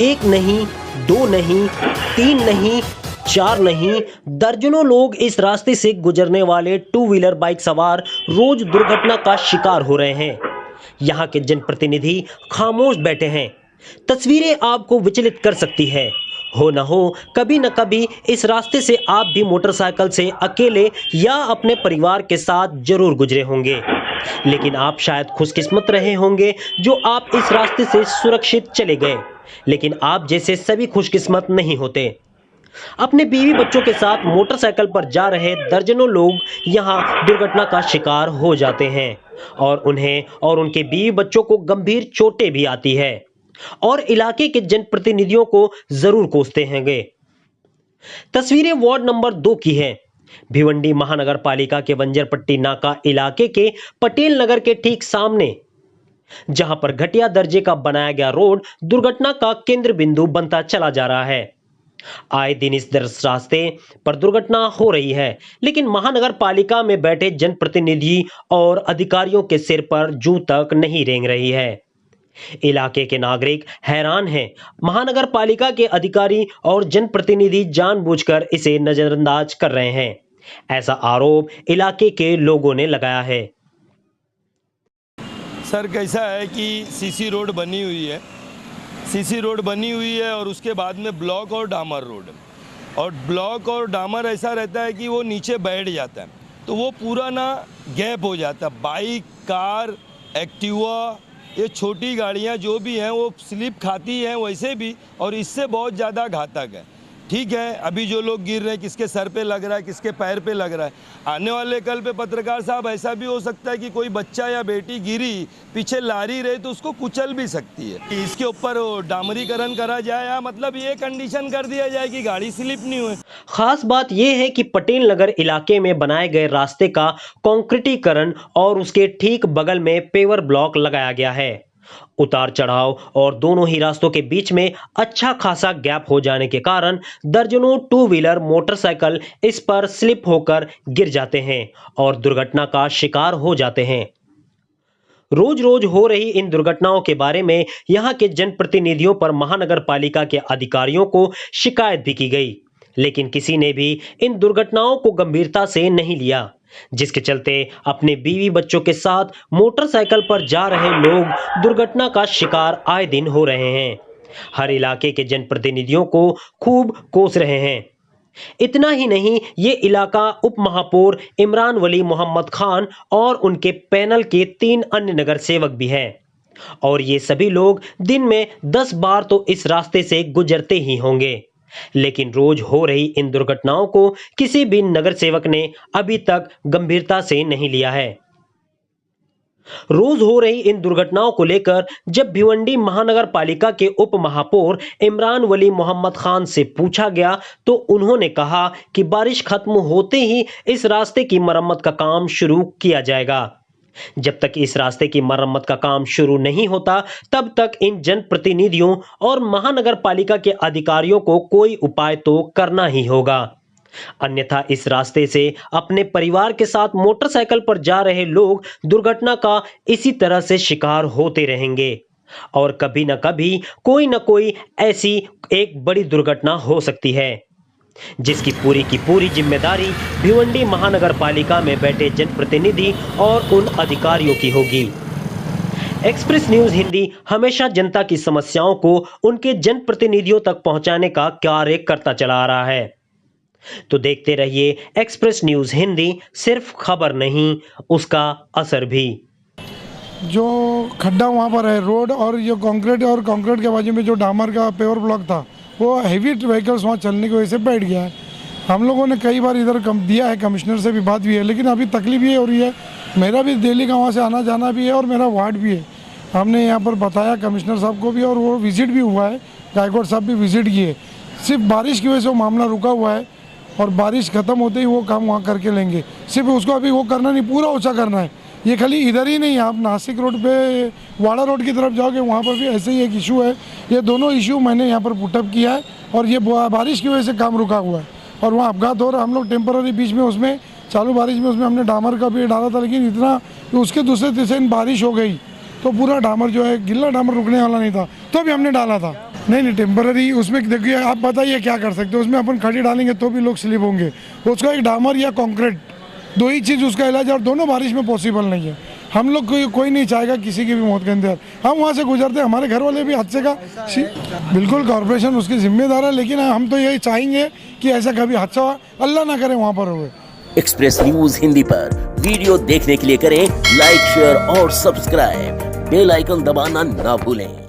एक नहीं, दो नहीं, तीन नहीं, चार नहीं, दर्जनों लोग इस रास्ते से गुजरने वाले टू व्हीलर बाइक सवार रोज दुर्घटना का शिकार हो रहे हैं। यहाँ के जनप्रतिनिधि खामोश बैठे हैं। तस्वीरें आपको विचलित कर सकती है। हो न हो कभी न कभी इस रास्ते से आप भी मोटरसाइकिल से अकेले या अपने परिवार के साथ जरूर गुजरे होंगे, लेकिन आप शायद खुशकिस्मत रहे होंगे जो आप इस रास्ते से सुरक्षित चले गए। लेकिन आप जैसे सभी खुशकिस्मत नहीं होते। अपने बीवी बच्चों के साथ मोटरसाइकिल पर जा रहे दर्जनों लोग यहां दुर्घटना का शिकार हो जाते हैं और उन्हें और उनके बीवी बच्चों को गंभीर चोटें भी आती है और इलाके के जनप्रतिनिधियों को जरूर कोसते हैंगे। तस्वीरें वार्ड नंबर 2 की है। भिवंडी महानगर पालिका के बंजरपट्टी नाका इलाके के पटेल नगर के ठीक सामने, जहां पर घटिया दर्जे का बनाया गया रोड दुर्घटना का केंद्र बिंदु बनता चला जा रहा है। आए दिन इस रास्ते पर दुर्घटना हो रही है, लेकिन महानगर पालिका में बैठे जनप्रतिनिधि और अधिकारियों के सिर पर जूं तक नहीं रेंग रही है। इलाके के नागरिक हैरान हैं। महानगर पालिका के अधिकारी और जनप्रतिनिधि जानबूझकर इसे नजरअंदाज कर रहे हैं, ऐसा आरोप इलाके के लोगों ने लगाया है। सर कैसा है कि सीसी रोड बनी हुई है, सीसी रोड बनी हुई है और उसके बाद में ब्लॉक और डामर रोड, और ब्लॉक और डामर ऐसा रहता है कि वो नीचे बैठ जाता है, तो वो पूरा ना गैप हो जाता है। बाइक, कार, एक्टिवा, ये छोटी गाड़ियाँ जो भी हैं वो स्लिप खाती हैं वैसे भी, और इससे बहुत ज़्यादा घातक है। ठीक है, अभी जो लोग गिर रहे हैं किसके सर पे लग रहा है, किसके पैर पे लग रहा है। आने वाले कल पे पत्रकार साहब ऐसा भी हो सकता है कि कोई बच्चा या बेटी गिरी, पीछे लारी रहे तो उसको कुचल भी सकती है। इसके ऊपर डामरीकरण करा जाए या मतलब ये कंडीशन कर दिया जाए कि गाड़ी स्लिप नहीं हुए। खास बात यह है कि पटेल नगर इलाके में बनाए गए रास्ते का कंक्रीटीकरण और उसके ठीक बगल में पेवर ब्लॉक लगाया गया है। उतार चढ़ाव और दोनों ही रास्तों के बीच में अच्छा खासा गैप हो जाने के कारण दर्जनों टू व्हीलर मोटरसाइकिल इस पर स्लिप होकर गिर जाते हैं और दुर्घटना का शिकार हो जाते हैं। रोज रोज हो रही इन दुर्घटनाओं के बारे में यहां के जनप्रतिनिधियों पर महानगर पालिका के अधिकारियों को शिकायत भी की गई, लेकिन किसी ने भी इन दुर्घटनाओं को गंभीरता से नहीं लिया, जिसके चलते अपने बीवी बच्चों के साथ मोटरसाइकिल पर जा रहे लोग दुर्घटना का शिकार आए दिन हो रहे हैं। हर इलाके के जनप्रतिनिधियों को खूब कोस रहे हैं। इतना ही नहीं, ये इलाका उप महापौर इमरान वली मोहम्मद खान और उनके पैनल के 3 अन्य नगर सेवक भी हैं, और ये सभी लोग दिन में 10 बार तो इस रास्ते से गुजरते ही होंगे, लेकिन रोज हो रही इन दुर्घटनाओं को किसी भी नगर सेवक ने अभी तक गंभीरता से नहीं लिया है। रोज हो रही इन दुर्घटनाओं को लेकर जब भिवंडी महानगर पालिका के उप महापौर इमरान वली मोहम्मद खान से पूछा गया तो उन्होंने कहा कि बारिश खत्म होते ही इस रास्ते की मरम्मत का काम शुरू किया जाएगा। जब तक इस रास्ते की मरम्मत का काम शुरू नहीं होता, तब तक इन जनप्रतिनिधियों और महानगर पालिका के अधिकारियों को कोई उपाय तो करना ही होगा, अन्यथा इस रास्ते से अपने परिवार के साथ मोटरसाइकिल पर जा रहे लोग दुर्घटना का इसी तरह से शिकार होते रहेंगे और कभी न कभी कोई न कोई ऐसी एक बड़ी दुर्घटना हो सकती है, जिसकी पूरी की पूरी जिम्मेदारी भिवंडी महानगर पालिका में बैठे जनप्रतिनिधि और उन अधिकारियों की होगी। एक्सप्रेस न्यूज हिंदी हमेशा जनता की समस्याओं को उनके जनप्रतिनिधियों तक पहुंचाने का कार्य करता चला आ रहा है। तो देखते रहिए एक्सप्रेस न्यूज हिंदी, सिर्फ खबर नहीं, उसका असर भी। जो खड्डा वहाँ पर है रोड और ये कंक्रीट के बाजू में जो डामर का पेवर ब्लॉक था, वो हैवी व्हीकल्स वहाँ चलने की वजह से बैठ गया है। हम लोगों ने कई बार इधर दिया है, कमिश्नर से भी बात भी है, लेकिन अभी तकलीफ ये हो रही है, मेरा भी दिल्ली का वहाँ से आना जाना भी है और मेरा वार्ड भी है। हमने यहाँ पर बताया कमिश्नर साहब को भी और वो विजिट भी हुआ है, गायकवाड़ साहब भी विजिट किए। सिर्फ बारिश की वजह से वो मामला रुका हुआ है और बारिश खत्म होते ही वो काम वहाँ करके लेंगे। सिर्फ उसको अभी वो करना नहीं, पूरा ऊँचा करना है। ये खाली इधर ही नहीं, आप नासिक रोड पे वाड़ा रोड की तरफ जाओगे वहाँ पर भी ऐसे ही एक इशू है। ये दोनों इशू मैंने यहाँ पर पुटअप किया है और ये बारिश की वजह से काम रुका हुआ है और वहाँ अपघात हो रहा है। हम लोग टेम्पररी बीच में उसमें चालू बारिश में उसमें हमने डामर का भी डाला था, लेकिन इतना कि उसके दूसरे तीसरे दिन बारिश हो गई तो पूरा डामर जो है गिल्ला डामर रुकने वाला नहीं था, तो भी हमने डाला था। नहीं टेम्पररी उसमें देखिए आप बताइए क्या कर सकते हो, उसमें अपन खड़ी डालेंगे तो भी लोग स्लिप होंगे। उसका एक डामर या कंक्रीट, दो ही चीज़ उसका इलाज है, और दोनों बारिश में पॉसिबल नहीं है। हम लोग कोई नहीं चाहेगा किसी की भी मौत के अंदर। हम वहाँ से गुजरते हैं, हमारे घर वाले भी हादसे का बिल्कुल कॉर्पोरेशन उसकी जिम्मेदार है, लेकिन हम तो यही चाहेंगे कि ऐसा कभी हादसा हो, अल्लाह ना करे वहाँ पर हुए। एक्सप्रेस न्यूज हिंदी पर वीडियो देखने के लिए करें लाइक, शेयर और सब्सक्राइब। बेल आइकन दबाना ना भूलें।